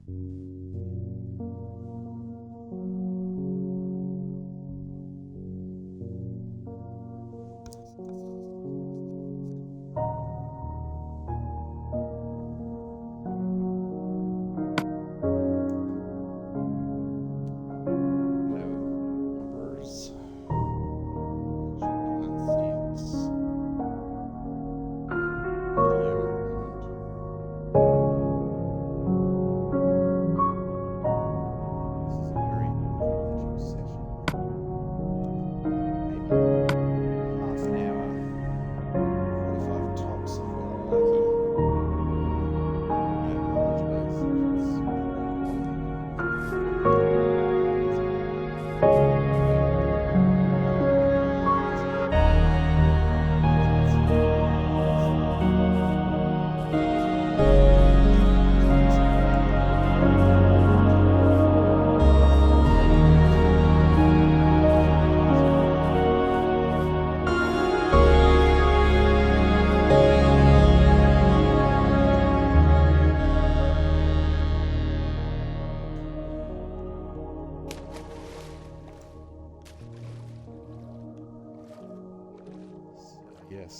Numbers. Yes.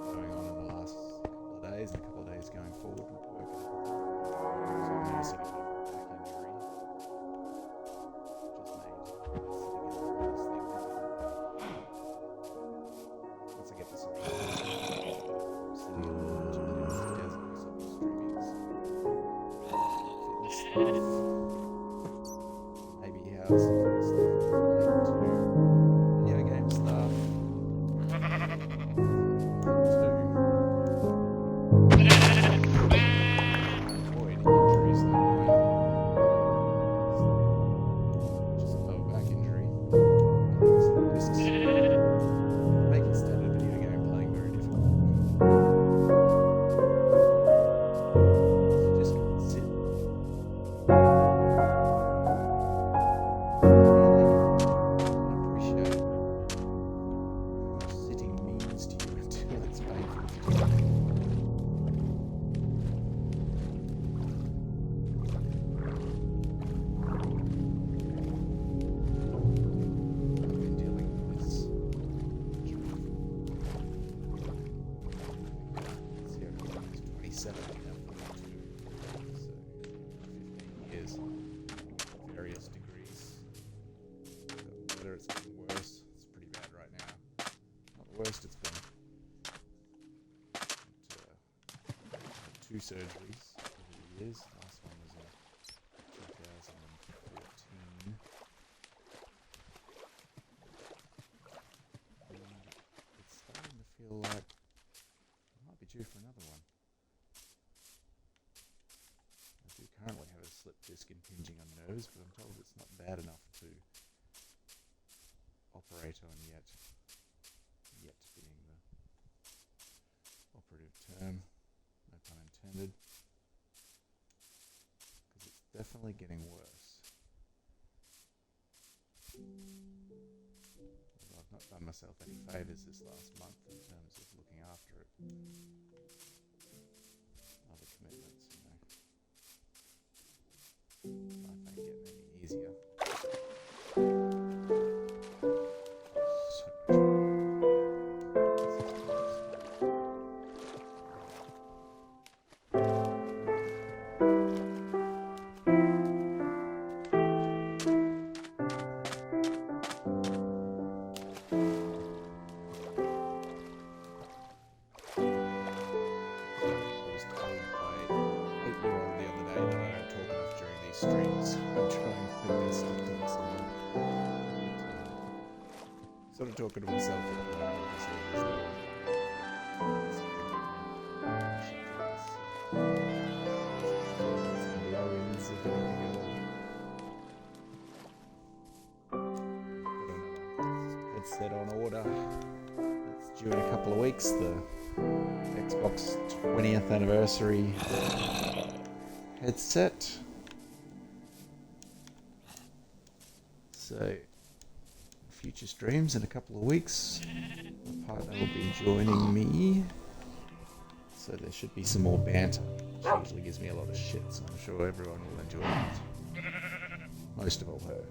Going on in the last couple of days, and a couple of days going forward with work. So I'm now sitting over a back injury. Just made sitting in this thing. Once I get this sitting on fitness stuff. Maybe how some of the stuff related to video game stuff. Avoid injuries that way. Just a lower back injury. Discs. Making standard video game playing very difficult. You just sit. Appreciate what sitting means to you until it's painful to you. I've been dealing with this injury for 27 now, 42, so 15 years, various degrees. Whether it's getting worse, it's pretty bad right now. Not the worst it's been. But, two surgeries over the years. Last one was in 2014. And it's starting to feel like I might be due for another one. I do currently have a slip disc impinging on nerves, but I'm told it's not bad enough to operate on yet. Yet being the operative term, no pun intended. Because it's definitely getting worse. Although I've not done myself any favours this last month in terms of looking after it. Other commitments, you know. Life ain't getting any easier. So I was told by an 8-year-old the other day that I don't talk enough during these streams. I'm trying my best to talk some more. Sort of talking to myself at the moment, obviously. There's no low ends of anything at all. Got another headset on order. It's due in a couple of weeks. The Xbox 20th anniversary headset. So, future streams in a couple of weeks. My partner will be joining me. So So there should be some more banter. She usually gives me a lot of shit, so I'm sure everyone will enjoy it. Most of all her.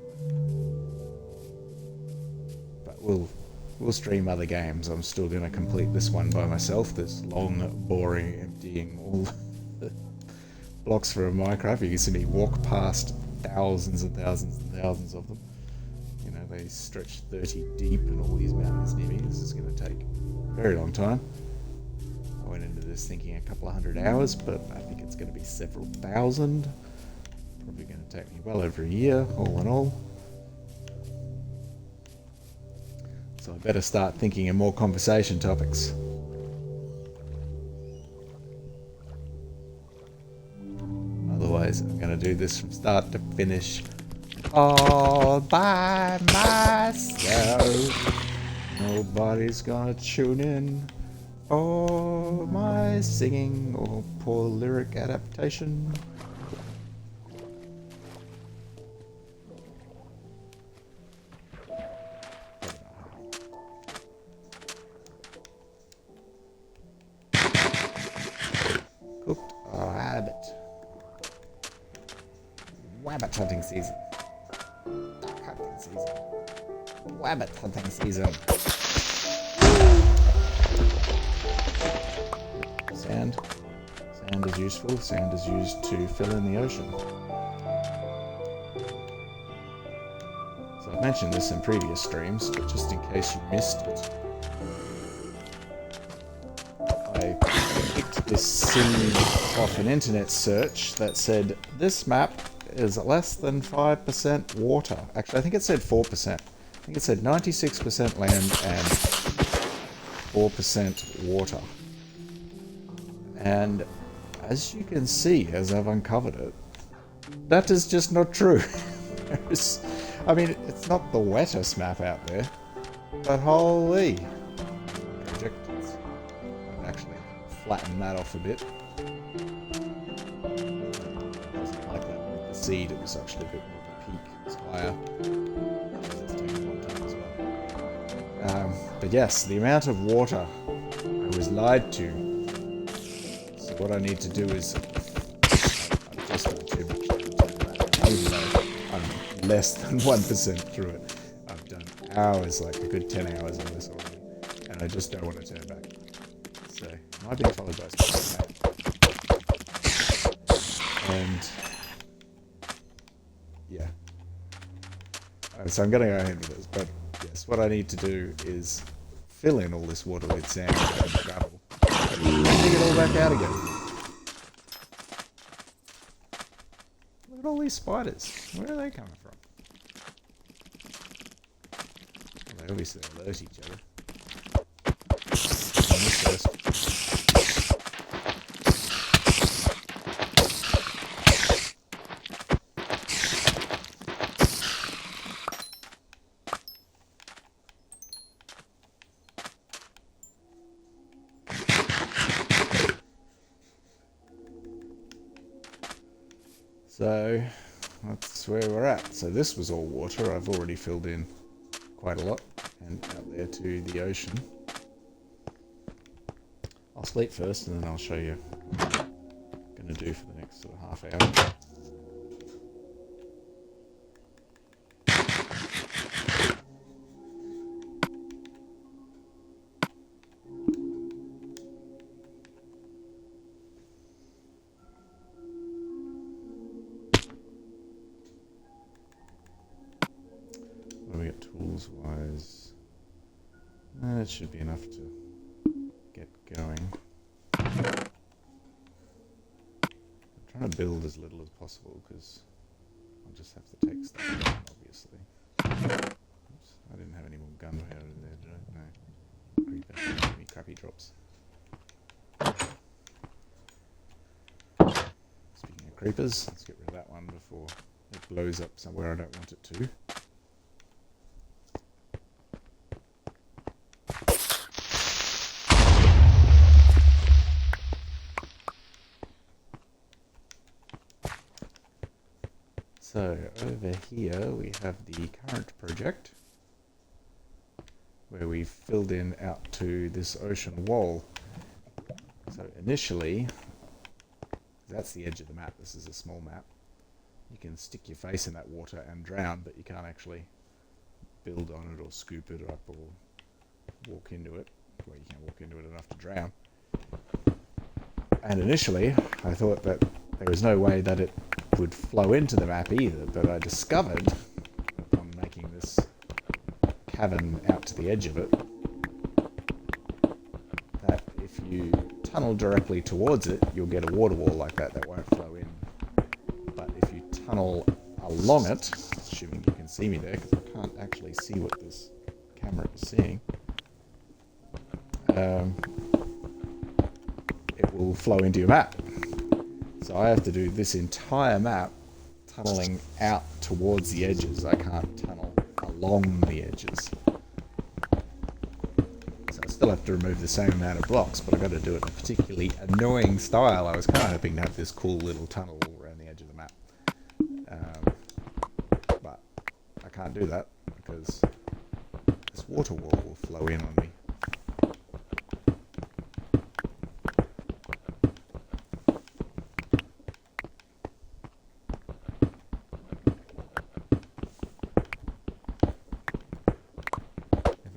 But we'll stream other games. I'm still going to complete this one by myself. This long, boring, emptying all the blocks for Minecraft. You can see me walk past thousands and thousands and thousands of them. You know, they stretch 30 deep and all these mountains near me. This is going to take a very long time. I went into this thinking a couple of 100 hours, but I think it's going to be several thousand. Probably going to take me well over a year, all in all. So I better start thinking in more conversation topics. Otherwise, I'm going to do this from start to finish all by myself. Nobody's going to tune in for my singing or poor lyric adaptation. Cooked rabbit. Rabbit hunting season. Duck hunting season. Rabbit hunting season. Sand. Sand is useful. Sand is used to fill in the ocean. So I've mentioned this in previous streams, but just in case you missed it, I picked this scene off an internet search that said this map is less than 5% water. Actually, I think it said 4%. I think it said 96% land and 4% water. And as you can see, as I've uncovered it, that is just not true. I mean, it's not the wettest map out there, but holy. Projectiles. I'd actually flatten that off a bit. It wasn't like that with the seed, it was actually a bit more of a peak. It was higher. It's taking a long time as well. But yes, the amount of water I was lied to. So what I need to do is adjust the too much, even though I'm less than 1% through it. I've done hours, like a good 10 hours on this already, and I just don't want to turn back. So I might be followed by something like that. And yeah. So I'm going to go ahead with this, but yes, what I need to do is fill in all this water with sand and gravel. And dig it all back out again. Look at all these spiders. Where are they coming from? Well, they obviously alert each other. On this first. So that's where we're at. So this was all water. I've already filled in quite a lot and out there to the ocean. I'll sleep first and then I'll show you what I'm going to do for the next sort of half hour. Wise, that should be enough to get going. I'm trying to build as little as possible because I'll just have to take stuff down, obviously. Oops, I didn't have any more gunpowder in there, did I? No. Creeper, give me crappy drops. Speaking of creepers, let's get rid of that one before it blows up somewhere I don't want it to. So over here we have the current project where we filled in out to this ocean wall. So initially, that's the edge of the map. This is a small map. You can stick your face in that water and drown, but you can't actually build on it or scoop it up or walk into it. Well, you can't walk into it enough to drown. And initially, I thought that there was no way that it would flow into the map either, but I discovered, upon making this cavern out to the edge of it, that if you tunnel directly towards it, you'll get a water wall like that won't flow in. But if you tunnel along it, assuming you can see me there, because I can't actually see what this camera is seeing, it will flow into your map. So I have to do this entire map tunneling out towards the edges. I can't tunnel along the edges. So I still have to remove the same amount of blocks, but I've got to do it in a particularly annoying style. I was kind of hoping to have this cool little tunnel around the edge of the map. But I can't do that because this water wall will flow in on me.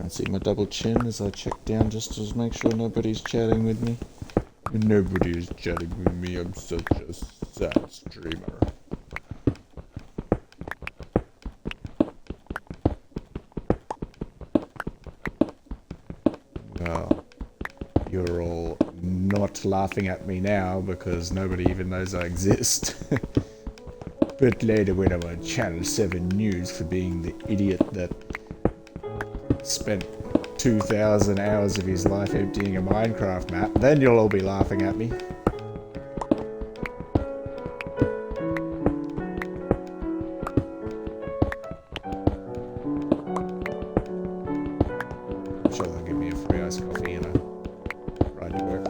See my double chin as I check down just to make sure nobody's chatting with me. Nobody is chatting with me, I'm such a sad streamer. Well, you're all not laughing at me now because nobody even knows I exist. But later when I'm on Channel 7 News for being the idiot that spent 2,000 hours of his life emptying a Minecraft map, then you'll all be laughing at me. I'm sure they'll give me a free iced coffee and a ride to work.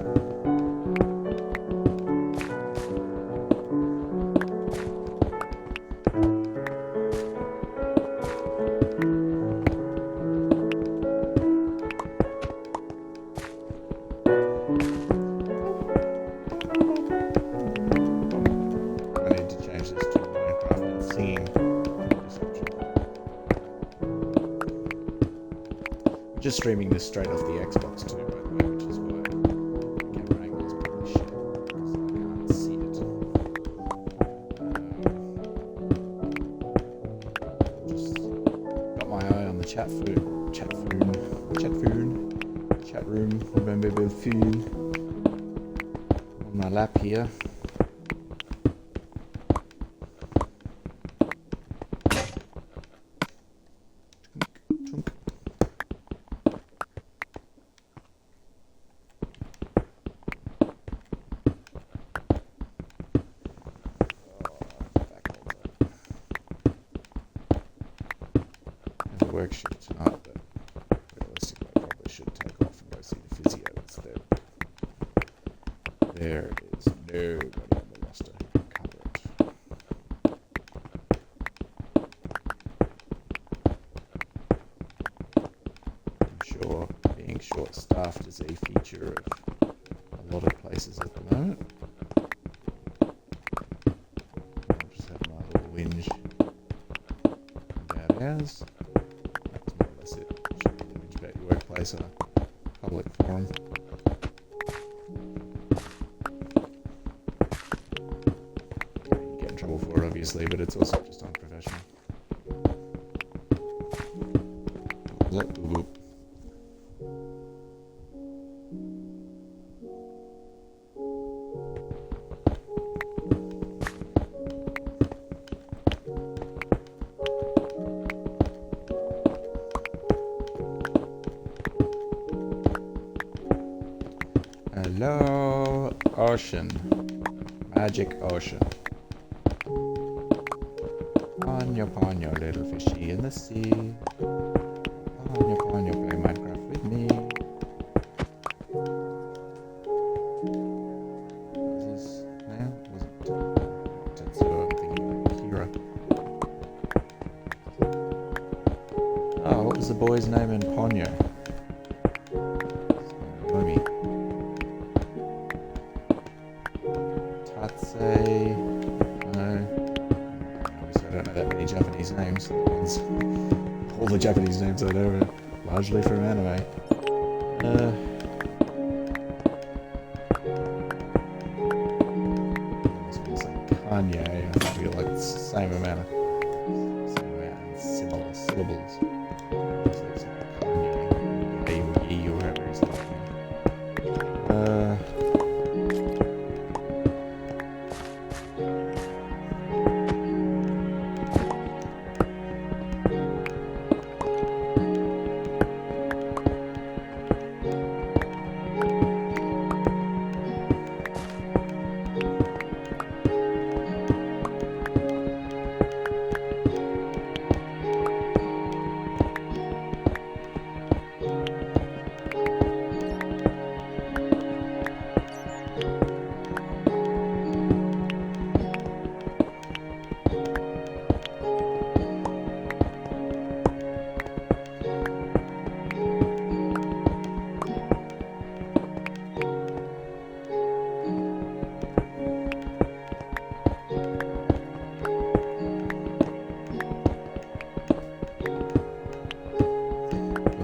Just streaming this straight off the Xbox too, by the way, which is why the camera angle is probably shit, because I can't see it. Just got my eye on the chat room, remember the phone on my lap here. Worksheet tonight, but realistically I probably should take off and go see the physio instead. There is nobody on the roster who can cover it. I'm sure being short-staffed is a feature of a lot of places at the moment. I'll just have my little whinge about ours. On a public forum. You get in trouble for it, obviously, but it's also just unprofessional. Boop. Hello, ocean. Magic ocean. Ponyo, little fishy in the sea. Ponyo, play Minecraft with me. Was his name? Wasn't Tetsuo, I'm thinking of Kira. Oh, what was the boy's name in Ponyo? say no. Obviously, I don't know that many Japanese names. All the Japanese names I know are largely from anime. This one's like Kanye. I think we got like the same amount of similar syllables. So it's like Kanye, Ye, or whatever he's like.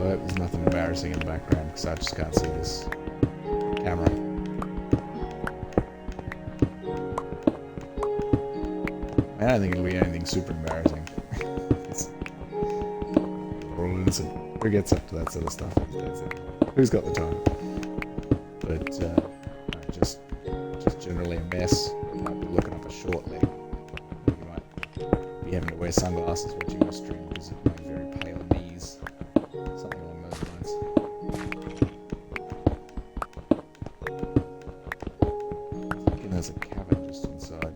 There's nothing embarrassing in the background because I just can't see this camera. I don't think it'll be anything super embarrassing. Listen, who gets up to that sort of stuff? Who's got the time? But just generally a mess. You might be looking up a short leg. You might be having to wear sunglasses watching my stream because of my very pale knees. Something along those lines. I'm thinking there's a cabin just inside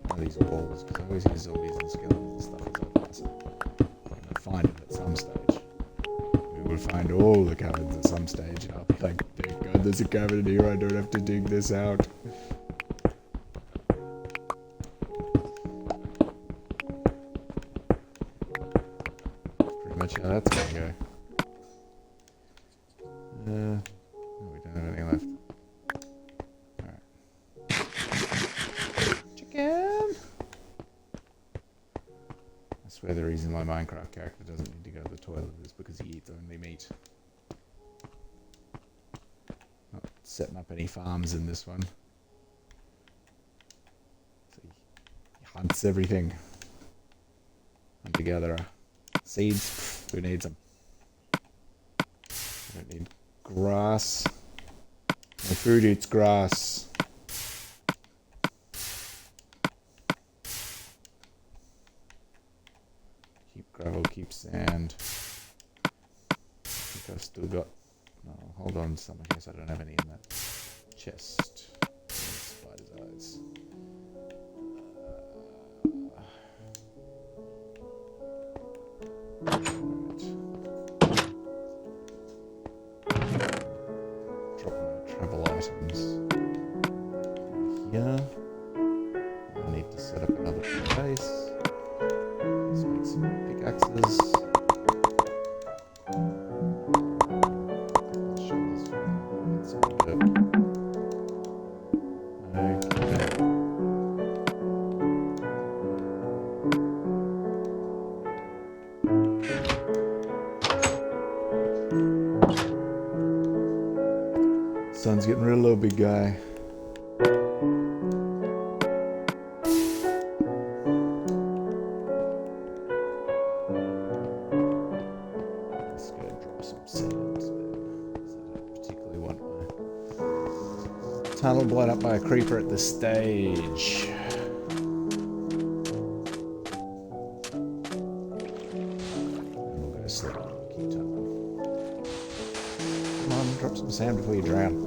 one of these walls because I always hear zombies and skeletons and stuff inside there. So I'm going to find it at some stage. We will find all the cabins at some stage and I'll be like, thank God there's a cabin in here, I don't have to dig this out. Pretty much how that's going to go. We don't have anything left. Alright. Chicken! I swear the reason my Minecraft character doesn't need to go to the toilet is because he eats only meat. Not setting up any farms in this one. So he hunts everything. And together seeds. Who needs them? I don't need grass. My food eats grass. Keep gravel, keep sand. I think I've still got... No, hold on some. I guess I don't have any in that chest. Spider's eyes. Travel items here. I need to set up another place. Let's make some pickaxes. Shovels for some dirt. Okay. Sun's getting real low, big guy. Let's go drop some sand. I don't particularly want my tunnel blown up by a creeper at this stage. We'll go sleep. Keep tunneling. Come on, drop some sand before you drown.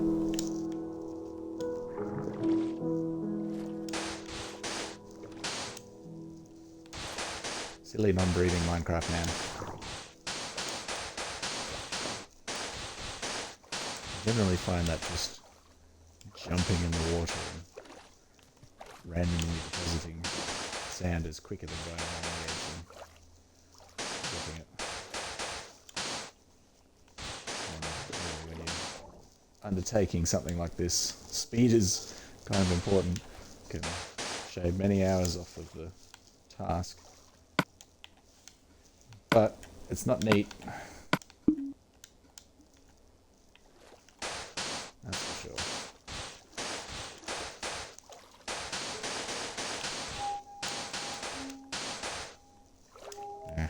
Silly non-breathing Minecraft man. I generally find that just jumping in the water and randomly depositing sand is quicker than going along the edge and dropping it. When you're undertaking something like this, speed is kind of important. shave many hours off of the task. But it's not neat. That's for sure. Yeah.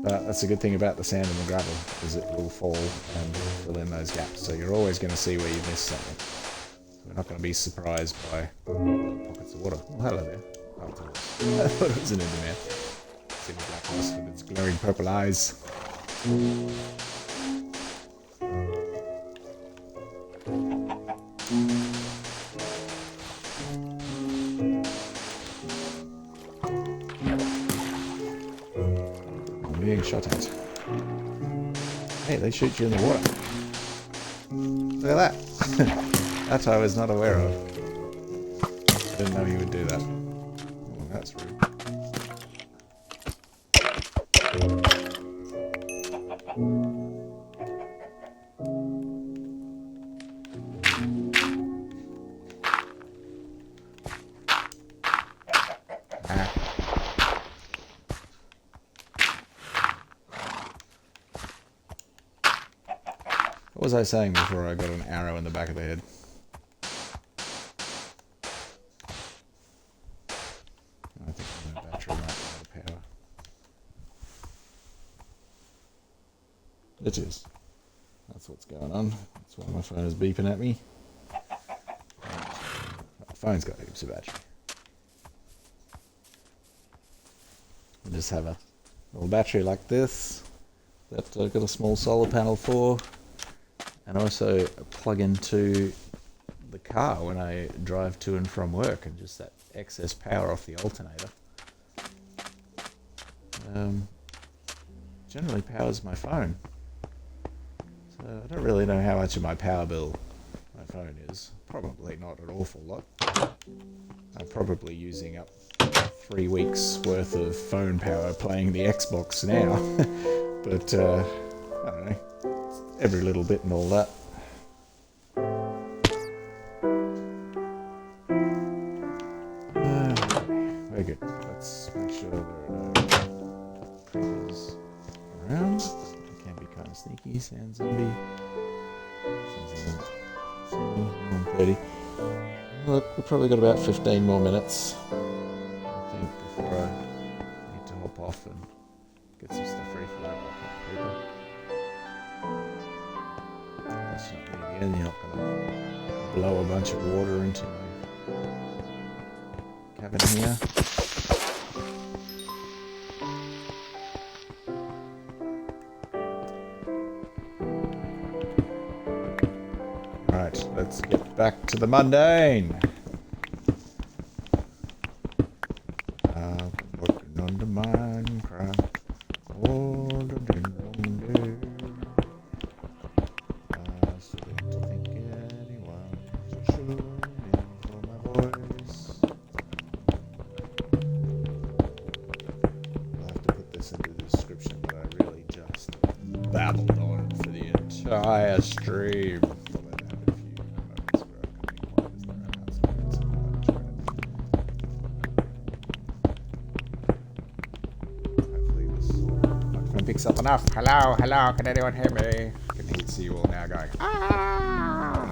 But that's a good thing about the sand and the gravel, is it will fall and fill in those gaps. So you're always going to see where you missed something. So we're not going to be surprised by pockets of water. Oh, hello there. Oh, it's a horse. I thought it was an Enderman. See the black horse with its glowing purple eyes. I'm being shot at. Hey, they shoot you in the water. Look at that. That I was not aware of. I didn't know you would do that. Oh, that's rude. What was I saying before I got an arrow in the back of the head? I think my battery might be out of power. It is. That's what's going on. That's why my phone is beeping at me. My phone's got heaps of battery. I just have a little battery like this that I've got a small solar panel for. And also plug into the car when I drive to and from work, and just that excess power off the alternator generally powers my phone. So I don't really know how much of my power bill my phone is. Probably not an awful lot. I'm probably using up 3 weeks worth of phone power playing the Xbox now. But I don't know. Every little bit and all that. We're good. Let's make sure there are no creepers around. It can be kind of sneaky. Sand zombie. 30. Look, we've probably got about 15 more minutes, I think, before I need to hop off and get some stuff ready for that creeper. That's not really the end. You're not going to blow a bunch of water into my cabin here. Right, let's get back to the mundane. Working on the Minecraft all the day long. Starting to think anyone should tune in for my voice. I'll have to put this in the description, but I really just babbled on for the entire stream. Picks up enough. Hello, hello, can anyone hear me? I can see you all now going, ah!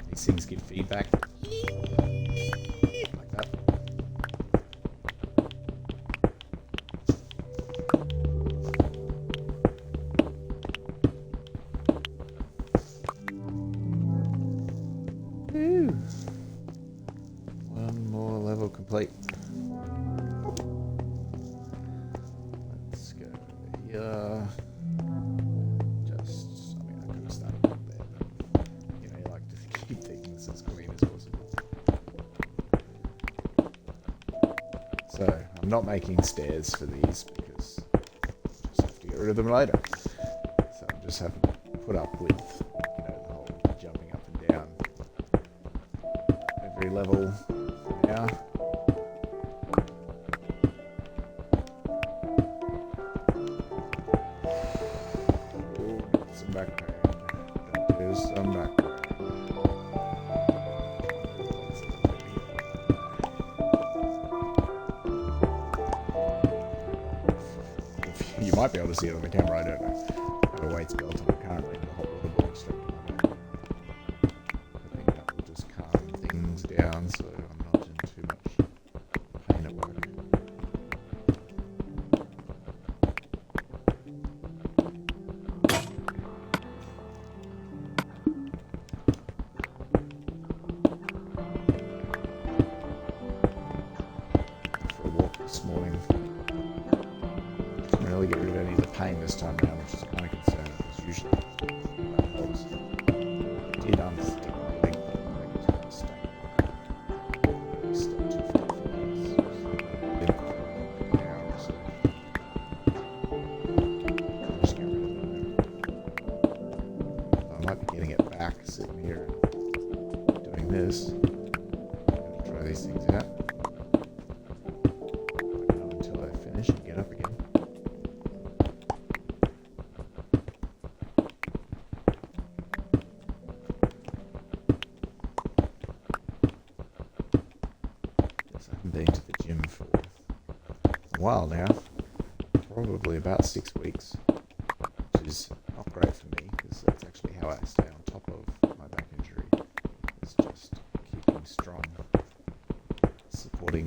These things give feedback. Like that. Woo. One more level complete. Just, I mean, I could have started up there, but, you know, you like to keep things as clean as possible. So, I'm not making stairs for these because I just have to get rid of them later. So, I'm just having to put up with, you know, the whole jumping up and down every level for now. back pain. There's some back pain. You might be able to see it on the camera, I don't know. I have a weights belt and I can't bring the hot water bottle straight to my back. I think that will just calm things down so I'm not in too much pain at work. For a walk this morning. Didn't really get rid of any of the pain this time around, which is kind of concerning because usually that helps. I did unstick my leg, but my leg was kind of stuck. Stuck too far for us. Limp for like an hour or so. I'll just get rid of it. I might be getting it back sitting here and doing this. I'm going to try these things out. Until I finish and get up again. Been to the gym for a while now, probably about 6 weeks, which is not great for me because that's actually how I stay on top of my back injury, is just keeping strong, supporting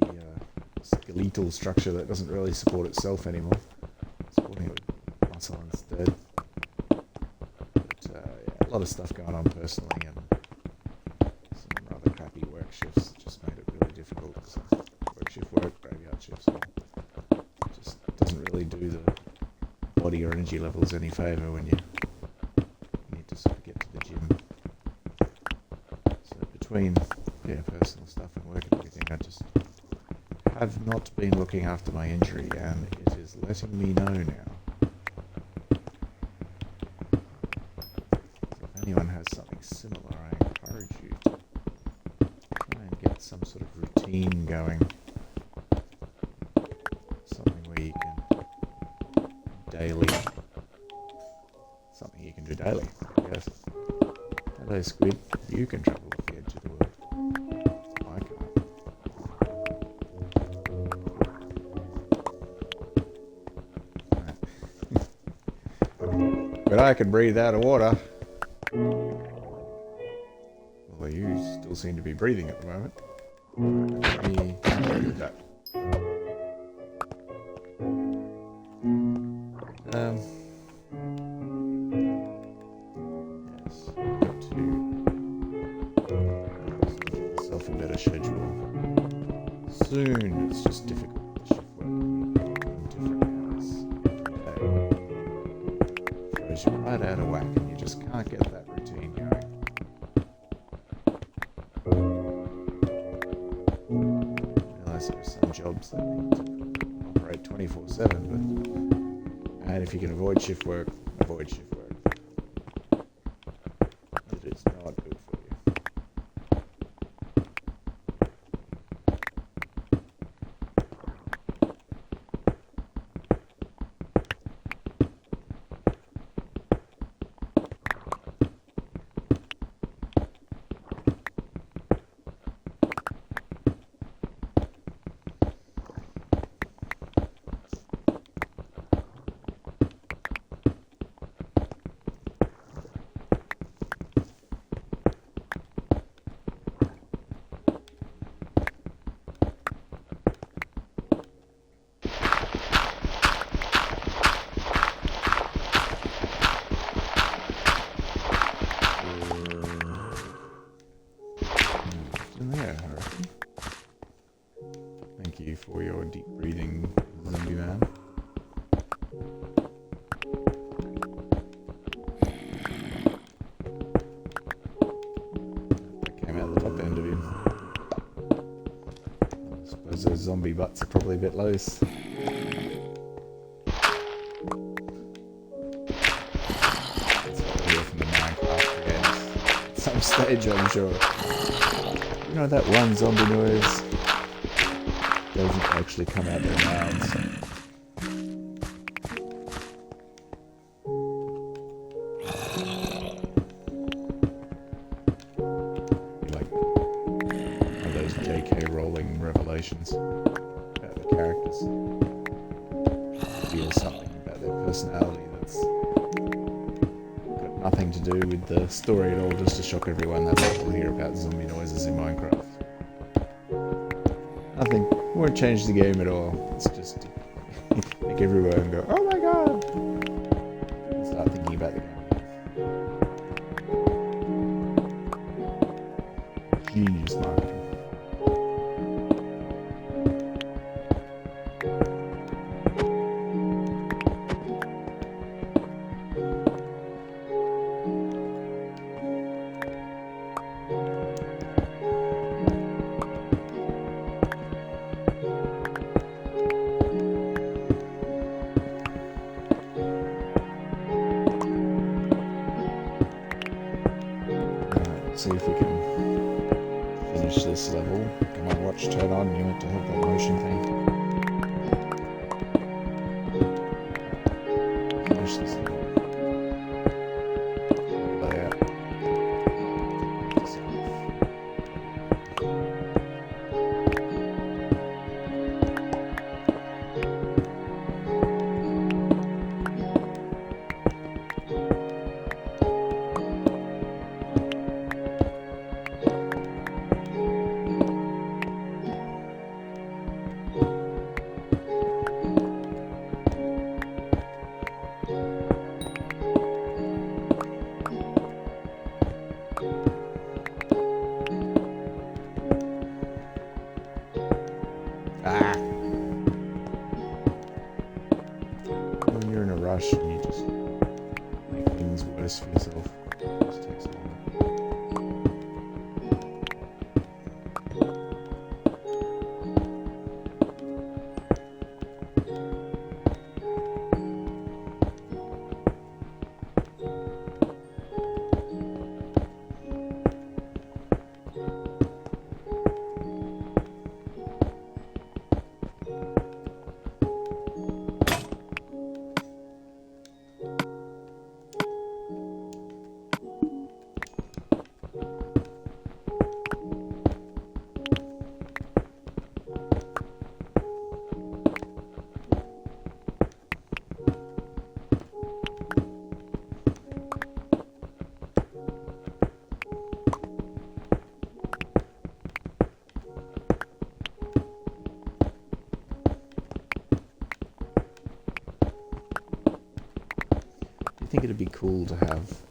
the skeletal structure that doesn't really support itself anymore, supporting it with muscle instead. But yeah, a lot of stuff going on personally and some rather crappy work shifts just made it really difficult. So work, graveyard shifts, just doesn't really do the body or energy levels any favour when you need to sort of get to the gym. So between personal stuff and work and everything, I just have not been looking after my injury, and it is letting me know now. So if anyone has something similar, I encourage you to try and get some sort of routine going. Something where you can do daily, I guess. Hello, Squid. You can travel off the edge of the world. I can't. But I can breathe out of water. Although you still seem to be breathing at the moment. Let me do that. Yes, I've got to give myself a better schedule soon. It's just difficult to shift work on different hours every day. Throws you right out of whack and you just can't get that routine going. I realise there are some jobs that need to operate 24/7, and if you can avoid shift work, avoid shift work. It is not good for you. Thank you for your deep breathing, zombie man. That came out the top end of him. I suppose those zombie butts are probably a bit loose. That's what I hear from the Minecraft games. At some stage, I'm sure. You know that one zombie noise? Doesn't actually come out their mouths. characters. Reveal something about their personality that's got nothing to do with the story at all, just to shock everyone that people hear about zombie noises in Minecraft. Nothing. It won't change the game at all. It's just to make everyone go, oh my god! And start thinking about the game. Genius marketing. See if we can finish this level. My watch turn on, you want to have that motion thing. Finish this level. Layout. When you're in a rush and you just make things worse for yourself, it just takes longer. I think it'd be cool to have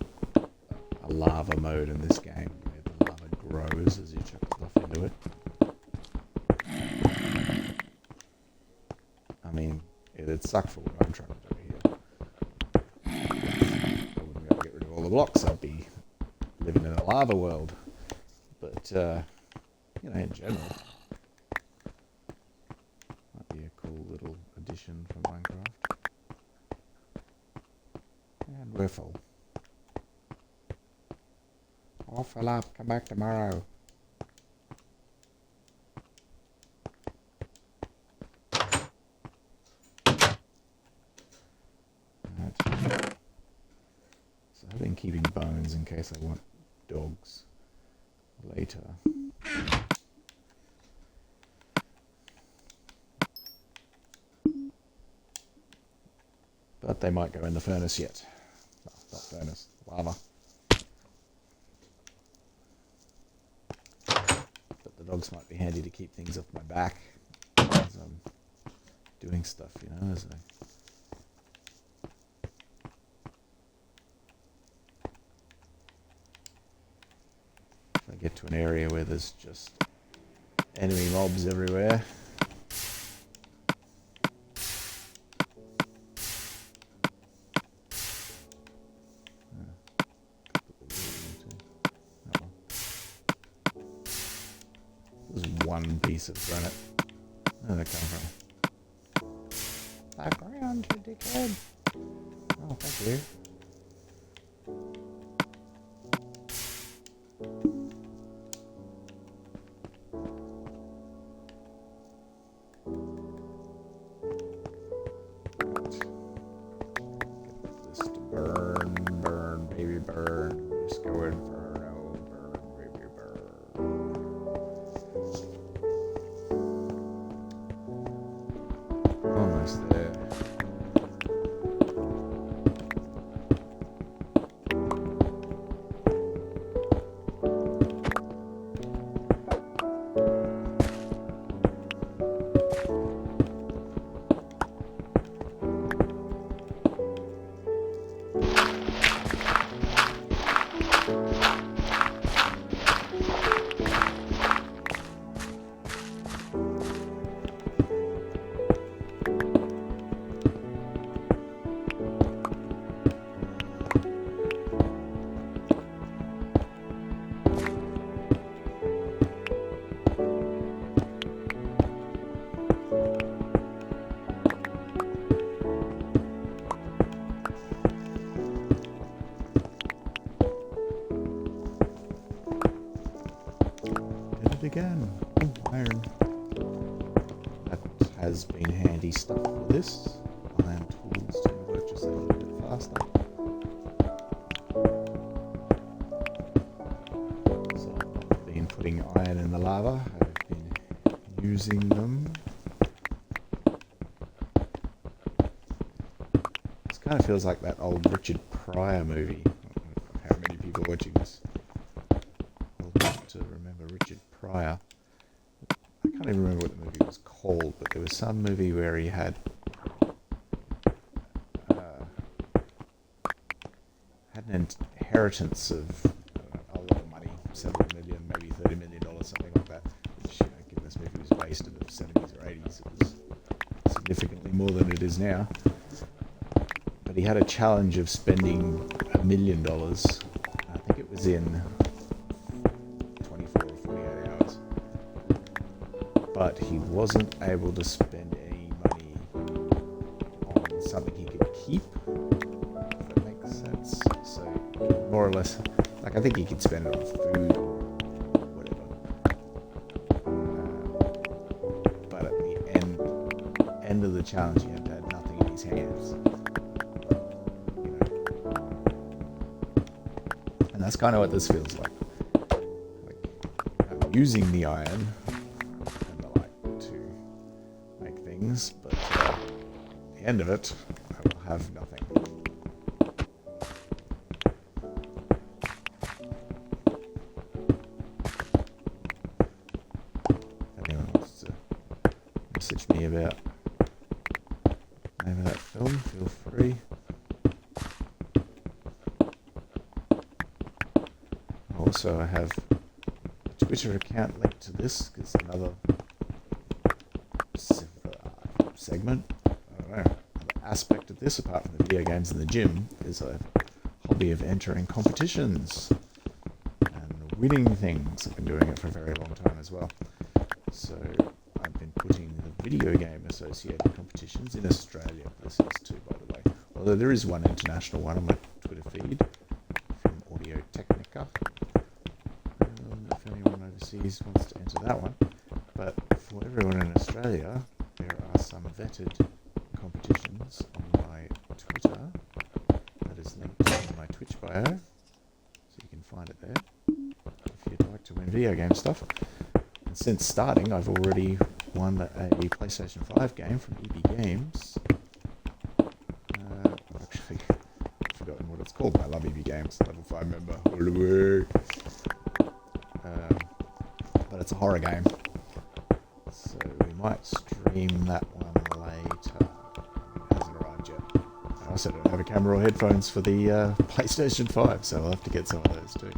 a lava mode in this game where the lava grows as you chuck stuff into it. I mean, it'd suck for what I'm trying to do here. I wouldn't be able to get rid of all the blocks, I'd be living in a lava world. But, you know, in general, might be a cool little addition for Minecraft. And we're full. All fill up, come back tomorrow. Right. So I've been keeping bones in case I want dogs later. But they might go in the furnace yet. No, not furnace, lava. But the dogs might be handy to keep things off my back as I'm doing stuff, you know, as if I get to an area where there's just enemy mobs everywhere. One piece of granite. Where did that come from? Background, you dickhead. Oh, thank you. Get this to burn, burn, baby, burn. Just go and burn, oh, burn, baby, burn. almost there. Again. Ooh, iron. That has been handy stuff for this. Iron tools to work just a little bit faster. So I've been putting iron in the lava. I've been using them. This kind of feels like that old Richard Pryor movie. I don't know how many people are watching this will have to remember Richard Pryor. I can't even remember what the movie was called, but there was some movie where he had an inheritance of a lot of money, several million, maybe $30 million, something like that. Which, given this movie was based in the 70s or 80s, it was significantly more than it is now. But he had a challenge of spending $1 million. I think it was in 24 or 48 hours. But he wasn't able to spend any money on something he could keep, if that makes sense. So, more or less, like, I think he could spend it on food or whatever. But at the end of the challenge, he had to have nothing in his hands. And that's kind of what this feels like. I'm using the iron and the like to make things, but at the end of it, I will have nothing. If anyone wants to message me about the name of that film, feel free. Also, I have a Twitter account linked to this, because another segment, I don't know, another aspect of this, apart from the video games in the gym, is a hobby of entering competitions and winning things. I've been doing it for a very long time as well. So I've been putting the video game associated competitions in Australia places too, by the way. Although there is one international one on my Twitter feed from Audio Technica. If anyone overseas wants to enter that one. But for everyone in Australia, there are some vetted competitions on my Twitter. That is linked in my Twitch bio, so you can find it there if you'd like to win video game stuff. And since starting, I've already won a PlayStation 5 game from EB Games. I've actually forgotten what it's called. I love EB Games, level 5 member. But it's a horror game, so we might stream that one later. It hasn't arrived yet. I also don't have a camera or headphones for the PlayStation 5, so I'll have to get some of those too.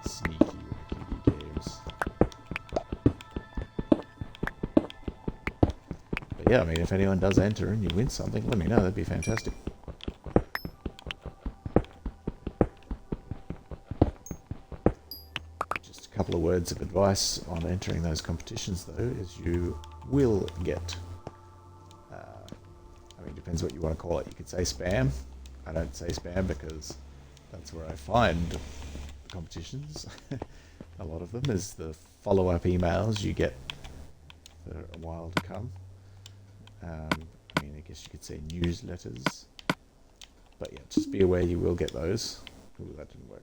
Sneaky EB Games. But yeah, I mean, if anyone does enter and you win something, let me know. That'd be fantastic. Couple of words of advice on entering those competitions, though, is you will get, I mean, depends what you want to call it. You could say spam. I don't say spam because that's where I find competitions. A lot of them is the follow-up emails you get for a while to come. I mean, I guess you could say newsletters. But yeah, just be aware you will get those. Ooh, that didn't work.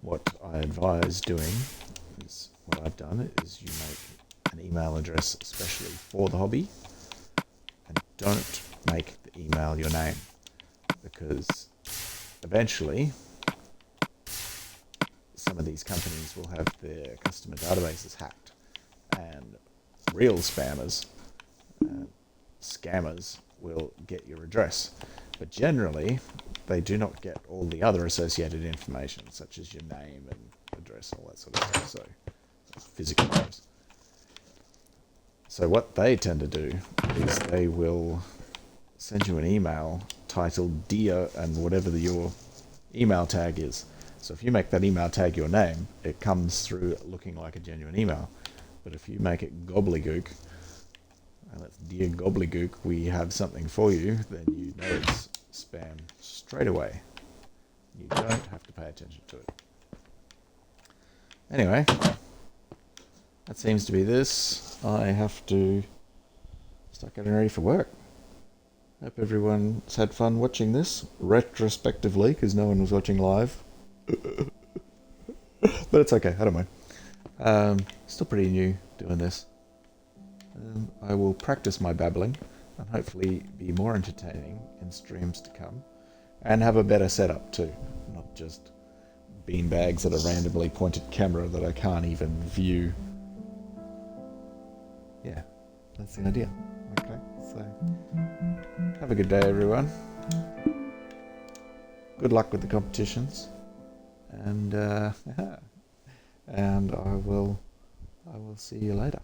What I advise doing is what I've done is you make an email address especially for the hobby, and don't make the email your name, because eventually some of these companies will have their customer databases hacked, and real spammers, scammers, will get your address. But generally, they do not get all the other associated information, such as your name and address, all that sort of stuff, so physical address. So what they tend to do is they will send you an email titled Dear and whatever your email tag is. So if you make that email tag your name, it comes through looking like a genuine email. But if you make it gobbledygook, and that's Dear Gobbledygook, we have something for you, then you know it's spam straight away. You don't have to pay attention to it. Anyway, that seems to be this. I have to start getting ready for work. Hope everyone's had fun watching this, retrospectively, because no one was watching live. But it's okay, I don't mind. Still pretty new doing this. I will practice my babbling and hopefully be more entertaining in streams to come, and have a better setup too, not just beanbags at a randomly pointed camera that I can't even view. Yeah, that's the idea. Okay, so have a good day, everyone. Good luck with the competitions, and and I will see you later.